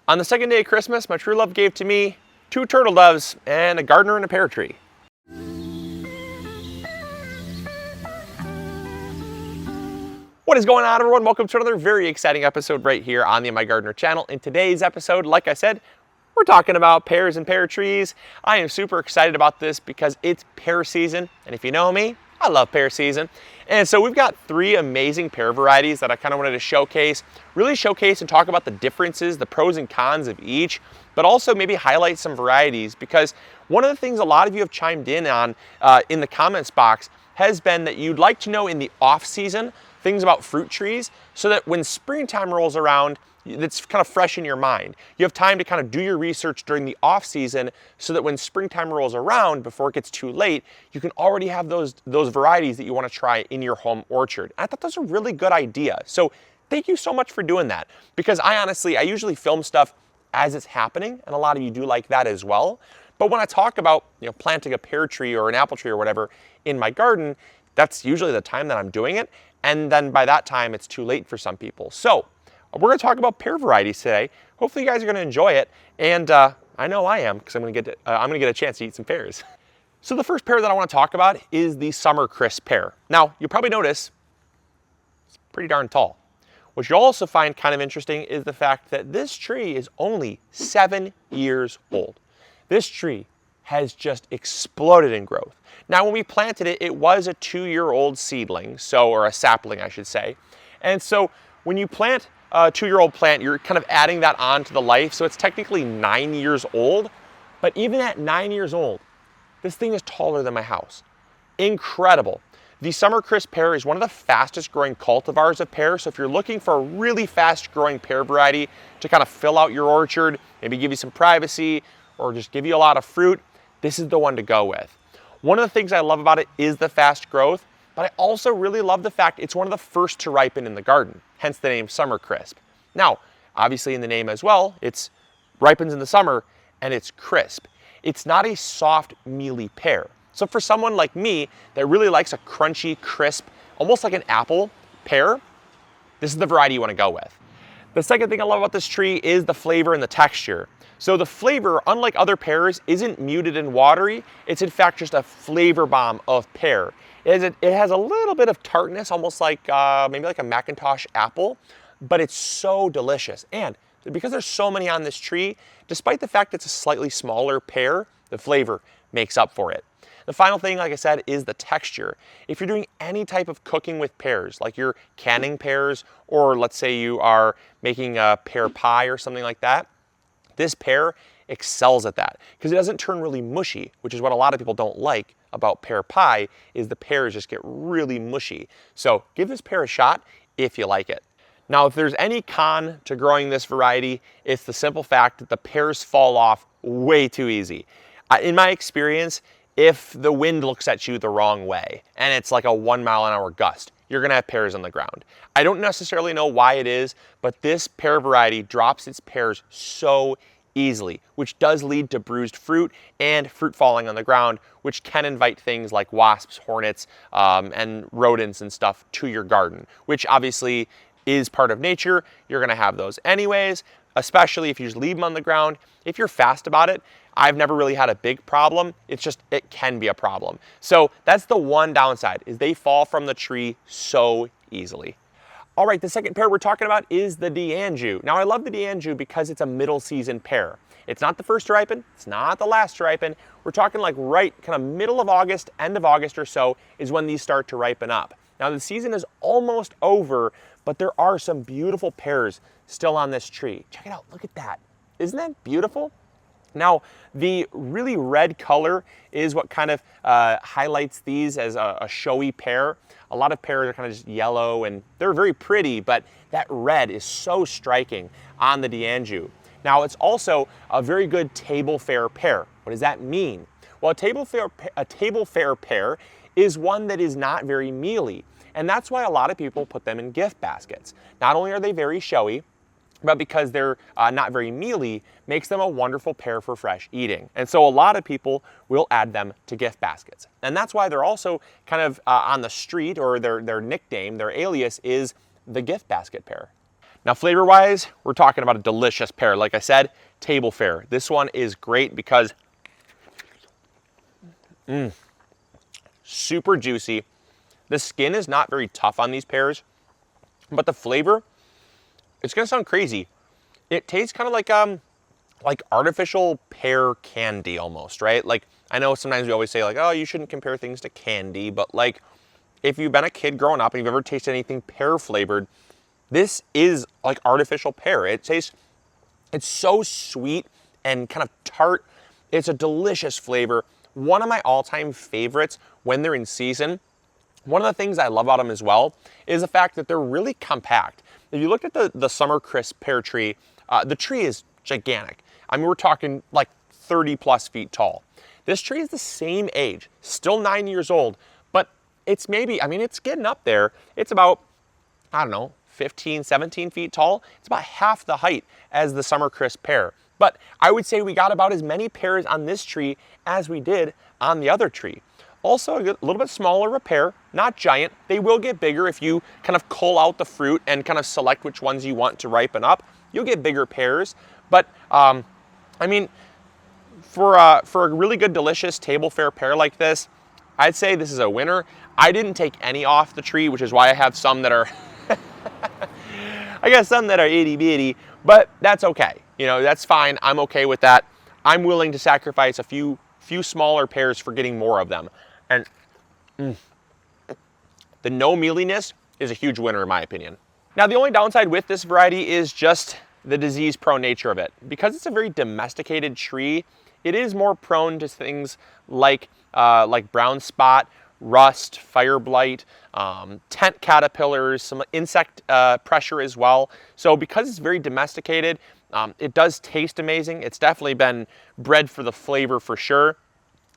On the second day of Christmas, my true love gave to me 2 turtle doves and a gardener and a pear tree. What is going on, everyone? Welcome to another very exciting episode right here on the MIgardener channel. In today's episode, like I said, we're talking about pears and pear trees. I am super excited about this because it's pear season, and if you know me, I love pear season. And so we've got 3 amazing pear varieties that I kind of wanted to showcase, really showcase and talk about the differences, the pros and cons of each, but also maybe highlight some varieties, because one of the things a lot of you have chimed in on in the comments box has been that you'd like to know in the off season things about fruit trees, so that when springtime rolls around, it's kind of fresh in your mind. You have time to kind of do your research during the off season, so that when springtime rolls around, before it gets too late, you can already have those varieties that you want to try in your home orchard. I thought that was a really good idea. So thank you so much for doing that, because I usually film stuff as it's happening, and a lot of you do like that as well. But when I talk about, planting a pear tree or an apple tree or whatever in my garden, that's usually the time that I'm doing it. And then by that time, it's too late for some people. So we're going to talk about pear varieties today. Hopefully you guys are going to enjoy it. And I know I am, because I'm going to get a chance to eat some pears. So the first pear that I want to talk about is the Summercrisp pear. Now, you'll probably notice it's pretty darn tall. What you'll also find kind of interesting is the fact that this tree is only 7 years old. This tree has just exploded in growth. Now, when we planted it, it was a 2-year-old seedling, or a sapling, I should say. And so when you plant a 2-year-old plant, you're kind of adding that on to the life. So it's technically 9 years old. But even at 9 years old, this thing is taller than my house. Incredible. The Summercrisp pear is one of the fastest growing cultivars of pear. So if you're looking for a really fast growing pear variety to kind of fill out your orchard, maybe give you some privacy, or just give you a lot of fruit, this is the one to go with. One of the things I love about it is the fast growth, but I also really love the fact it's one of the first to ripen in the garden, hence the name Summercrisp. Now, obviously in the name as well, it ripens in the summer and it's crisp. It's not a soft, mealy pear. So for someone like me that really likes a crunchy, crisp, almost like an apple pear, this is the variety you want to go with. The second thing I love about this tree is the flavor and the texture. So the flavor, unlike other pears, isn't muted and watery. It's in fact just a flavor bomb of pear. It has a little bit of tartness, almost like maybe like a Macintosh apple, but it's so delicious. And because there's so many on this tree, despite the fact it's a slightly smaller pear, the flavor makes up for it. The final thing, like I said, is the texture. If you're doing any type of cooking with pears, like you're canning pears, or let's say you are making a pear pie or something like that, this pear excels at that, because it doesn't turn really mushy, which is what a lot of people don't like about pear pie, is the pears just get really mushy. So give this pear a shot if you like it. Now, if there's any con to growing this variety, it's the simple fact that the pears fall off way too easy. In my experience, if the wind looks at you the wrong way and it's like a 1-mile-an-hour gust, you're gonna have pears on the ground. I don't necessarily know why it is, but this pear variety drops its pears so easily, which does lead to bruised fruit and fruit falling on the ground, which can invite things like wasps, hornets, and rodents and stuff to your garden, which obviously is part of nature. You're gonna have those anyways, especially if you just leave them on the ground. If you're fast about it, I've never really had a big problem. It's just, it can be a problem. So that's the one downside, is they fall from the tree so easily. All right, the second pear we're talking about is the D'Anjou. Now, I love the D'Anjou because it's a middle season pear. It's not the first to ripen, it's not the last to ripen. We're talking like right kind of middle of August, end of August or so is when these start to ripen up. Now, the season is almost over, but there are some beautiful pears still on this tree. Check it out, look at that. Isn't that beautiful? Now, the really red color is what kind of highlights these as a showy pear. A lot of pears are kind of just yellow and they're very pretty, but that red is so striking on the D'Anjou. Now, it's also a very good table fare pear. What does that mean? Well, a table fare pear is one that is not very mealy, and that's why a lot of people put them in gift baskets. Not only are they very showy, but because they're not very mealy, makes them a wonderful pear for fresh eating. And so a lot of people will add them to gift baskets. And that's why they're also kind of on the street, or their nickname, their alias is the gift basket pear. Now flavor-wise, we're talking about a delicious pear. Like I said, table fare. This one is great because super juicy. The skin is not very tough on these pears, but the flavor, it's gonna sound crazy. It tastes kind of like artificial pear candy almost, right? Like, I know sometimes we always say like, oh, you shouldn't compare things to candy, but like, if you've been a kid growing up and you've ever tasted anything pear flavored, this is like artificial pear. It tastes, it's so sweet and kind of tart. It's a delicious flavor. One of my all-time favorites when they're in season. One of the things I love about them as well is the fact that they're really compact. If you look at the Summercrisp pear tree, the tree is gigantic. I mean, we're talking like 30 plus feet tall. This tree is the same age, still 9 years old, but it's maybe, I mean, it's getting up there. It's about, I don't know, 15, 17 feet tall. It's about half the height as the Summercrisp pear. But I would say we got about as many pears on this tree as we did on the other tree. Also, a little bit smaller of a pear, not giant. They will get bigger if you kind of cull out the fruit and kind of select which ones you want to ripen up. You'll get bigger pears. But, I mean, for a really good, delicious table fare pear like this, I'd say this is a winner. I didn't take any off the tree, which is why I have some that are I got some that are itty bitty, but that's okay. You know, that's fine. I'm okay with that. I'm willing to sacrifice a few smaller pears for getting more of them. And the no mealiness is a huge winner in my opinion. Now, the only downside with this variety is just the disease-prone nature of it. Because it's a very domesticated tree, it is more prone to things like brown spot, rust, fire blight, tent caterpillars, some insect pressure as well. So because it's very domesticated, it does taste amazing. It's definitely been bred for the flavor for sure.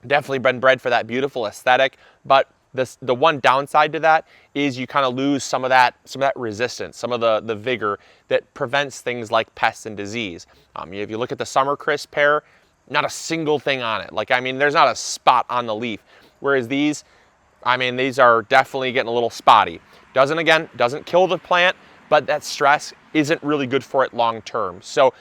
Definitely been bred for that beautiful aesthetic. But the one downside to that is you kind of lose some of that resistance, some of the vigor that prevents things like pests and disease. If you look at the Summercrisp pear, not a single thing on it. Like, I mean, there's not a spot on the leaf. Whereas these, I mean, these are definitely getting a little spotty. Doesn't kill the plant, but that stress isn't really good for it long term. So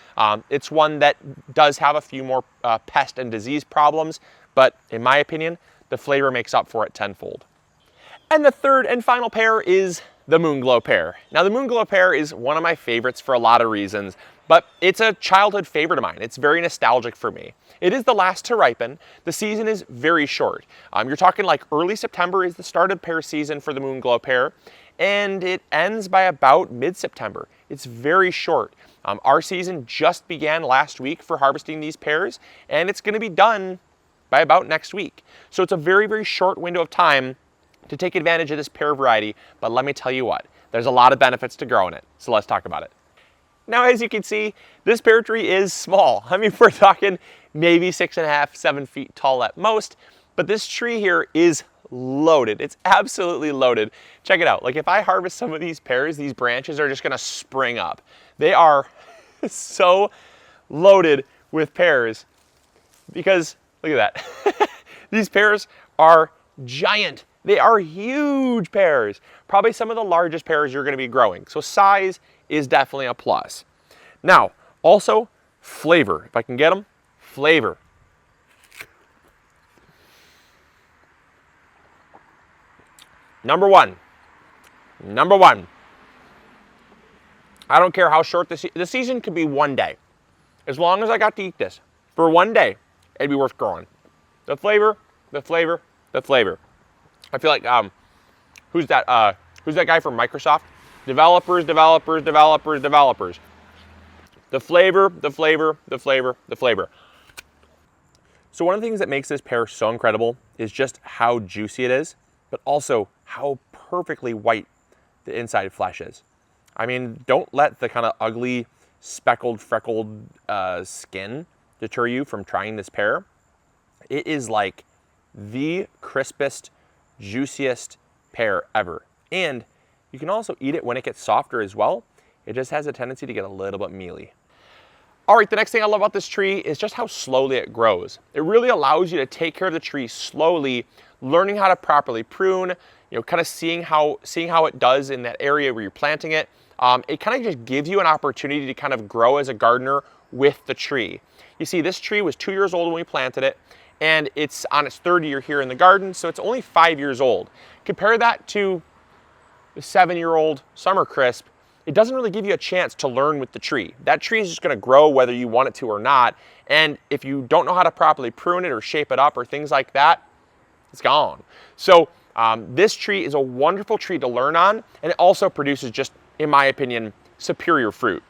it's one that does have a few more pest and disease problems, but in my opinion, the flavor makes up for it tenfold. And the third and final pear is the Moonglow pear. Now, the Moonglow pear is one of my favorites for a lot of reasons, but it's a childhood favorite of mine. It's very nostalgic for me. It is the last to ripen. The season is very short. You're talking like early September is the start of pear season for the Moonglow pear, and it ends by about mid-September. It's very short. Our season just began last week for harvesting these pears, and it's gonna be done by about next week. So it's a very, very short window of time to take advantage of this pear variety, but let me tell you what, there's a lot of benefits to growing it, so let's talk about it. Now, as you can see, this pear tree is small. I mean, we're talking maybe 6.5, 7 feet tall at most, but this tree here is loaded. It's absolutely loaded. Check it out. Like, if I harvest some of these pears, these branches are just gonna spring up. They are so loaded with pears because, look at that. These pears are giant. They are huge pears. Probably some of the largest pears you're gonna be growing. So size is definitely a plus. Now, also flavor. If I can get them, flavor. Number one. I don't care how short the season could be 1 day. As long as I got to eat this for 1 day, it'd be worth growing. The flavor. I feel like, who's that guy from Microsoft? Developers. The flavor. So one of the things that makes this pear so incredible is just how juicy it is, but also how perfectly white the inside flesh is. I mean, don't let the kind of ugly, speckled, freckled skin deter you from trying this pear. It is like the crispest, juiciest pear ever. And you can also eat it when it gets softer as well. It just has a tendency to get a little bit mealy. All right, the next thing I love about this tree is just how slowly it grows. It really allows you to take care of the tree slowly, learning how to properly prune, you know, kind of seeing how it does in that area where you're planting it. it kind of just gives you an opportunity to kind of grow as a gardener with the tree. You see, this tree was 2 years old when we planted it, and it's on its third year here in the garden, so it's only 5 years old. Compare that to the 7-year-old Summercrisp. It doesn't really give you a chance to learn with the tree. That tree is just gonna grow whether you want it to or not, and if you don't know how to properly prune it or shape it up or things like that, it's gone. So this tree is a wonderful tree to learn on, and it also produces just, in my opinion, superior fruit.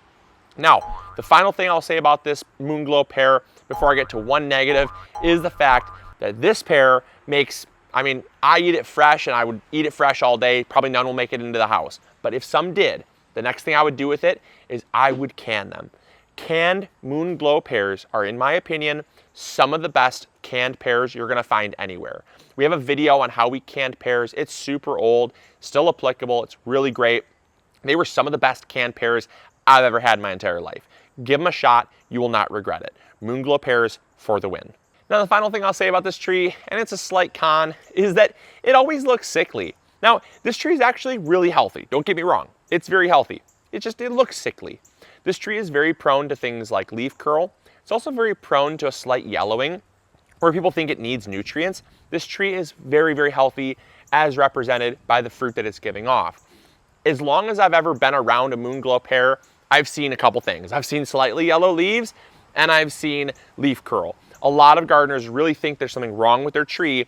Now, the final thing I'll say about this Moonglow pear before I get to one negative is the fact that this pear makes, I mean, I eat it fresh and I would eat it fresh all day. Probably none will make it into the house. But if some did, the next thing I would do with it is I would can them. Canned Moonglow pears are, in my opinion, some of the best canned pears you're gonna find anywhere. We have a video on how we canned pears. It's super old, still applicable. It's really great. They were some of the best canned pears I've ever had in my entire life. Give them a shot, you will not regret it. Moonglow pears for the win. Now the final thing I'll say about this tree, and it's a slight con, is that it always looks sickly. Now, this tree is actually really healthy. Don't get me wrong, it's very healthy. It looks sickly. This tree is very prone to things like leaf curl. It's also very prone to a slight yellowing, where people think it needs nutrients. This tree is very, very healthy as represented by the fruit that it's giving off. As long as I've ever been around a Moonglow pear, I've seen a couple things. I've seen slightly yellow leaves and I've seen leaf curl. A lot of gardeners really think there's something wrong with their tree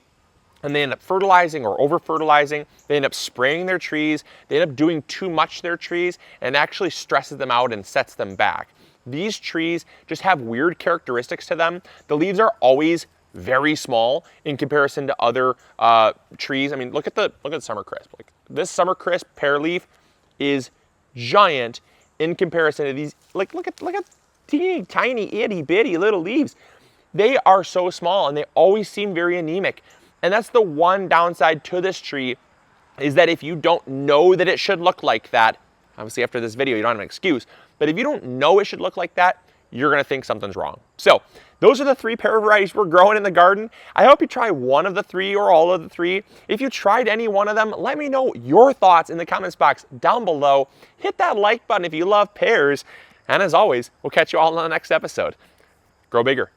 and they end up fertilizing or over fertilizing. They end up spraying their trees. They end up doing too much to their trees and it actually stresses them out and sets them back. These trees just have weird characteristics to them. The leaves are always very small in comparison to other trees. I mean, look at Summercrisp. Like this Summercrisp pear leaf is giant in comparison to these. Like look at teeny tiny itty bitty little leaves. They are so small and they always seem very anemic. And that's the one downside to this tree, is that if you don't know that it should look like that, obviously after this video you don't have an excuse, but if you don't know it should look like that, you're gonna think something's wrong. So those are the 3 pear varieties we're growing in the garden. I hope you try one of the 3 or all of the 3. If you tried any one of them, let me know your thoughts in the comments box down below. Hit that like button if you love pears. And as always, we'll catch you all in the next episode. Grow bigger.